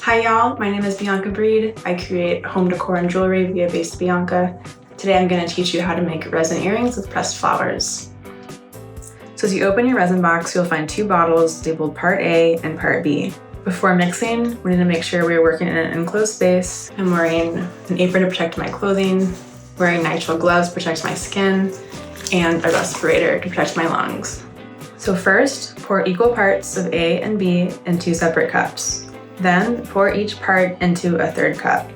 Hi y'all, my name is Bianca Breed. I create home decor and jewelry via Based Bianca. Today I'm going to teach you how to make resin earrings with pressed flowers. So as you open your resin box, you'll find two bottles labeled Part A and Part B. Before mixing, we need to make sure we're working in an enclosed space. I'm wearing an apron to protect my clothing, wearing nitrile gloves to protect my skin, and a respirator to protect my lungs. So first, pour equal parts of A and B in two separate cups. Then pour each part into a third cup.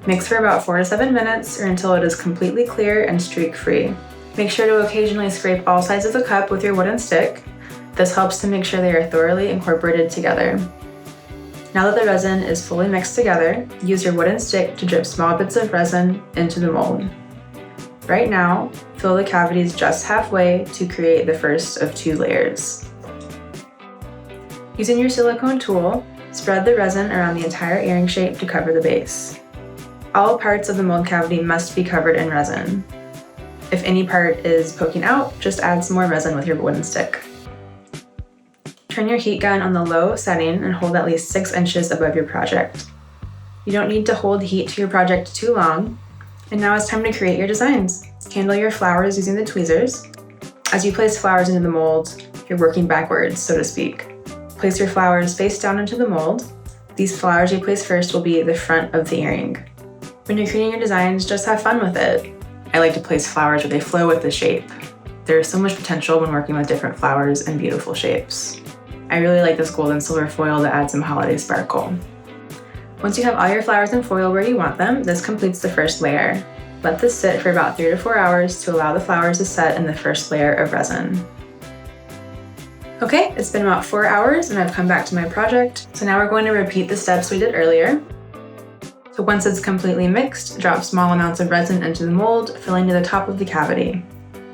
Mix for about 4 to 7 minutes or until it is completely clear and streak-free. Make sure to occasionally scrape all sides of the cup with your wooden stick. This helps to make sure they are thoroughly incorporated together. Now that the resin is fully mixed together, use your wooden stick to drip small bits of resin into the mold. Right now, fill the cavities just halfway to create the first of 2 layers. Using your silicone tool, spread the resin around the entire earring shape to cover the base. All parts of the mold cavity must be covered in resin. If any part is poking out, just add some more resin with your wooden stick. Turn your heat gun on the low setting and hold at least 6 inches above your project. You don't need to hold heat to your project too long. And now it's time to create your designs. Handle your flowers using the tweezers. As you place flowers into the mold, you're working backwards, so to speak. Place your flowers face down into the mold. These flowers you place first will be the front of the earring. When you're creating your designs, just have fun with it. I like to place flowers where they flow with the shape. There is so much potential when working with different flowers and beautiful shapes. I really like this gold and silver foil to add some holiday sparkle. Once you have all your flowers in foil where you want them, this completes the first layer. Let this sit for about 3 to 4 hours to allow the flowers to set in the first layer of resin. Okay, it's been about 4 hours and I've come back to my project. So now we're going to repeat the steps we did earlier. So once it's completely mixed, drop small amounts of resin into the mold, filling to the top of the cavity.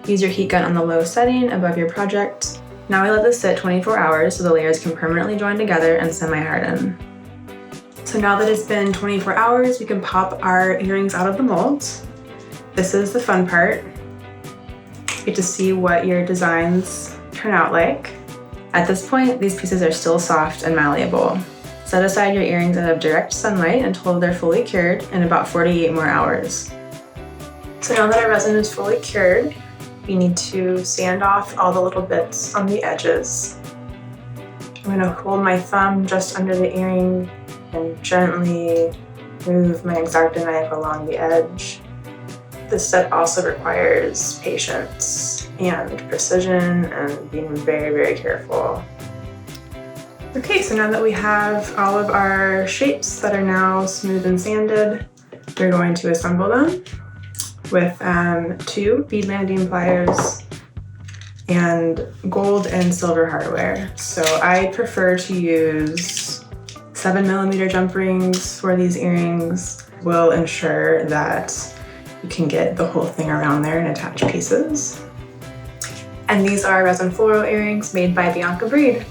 Use your heat gun on the low setting above your project. Now we let this sit 24 hours so the layers can permanently join together and semi-harden. So now that it's been 24 hours, we can pop our earrings out of the mold. This is the fun part. You get to see what your designs turn out like. At this point, these pieces are still soft and malleable. Set aside your earrings out of direct sunlight until they're fully cured in about 48 more hours. So now that our resin is fully cured, we need to sand off all the little bits on the edges. I'm going to hold my thumb just under the earring and gently move my X-Acto knife along the edge. This step also requires patience and precision and being very, very careful. Okay, so now that we have all of our shapes that are now smooth and sanded, we're going to assemble them with 2 bead landing pliers and gold and silver hardware. So I prefer to use 7mm jump rings for these earrings. Will ensure that you can get the whole thing around there and attach pieces. And these are resin floral earrings made by Bianca Breed.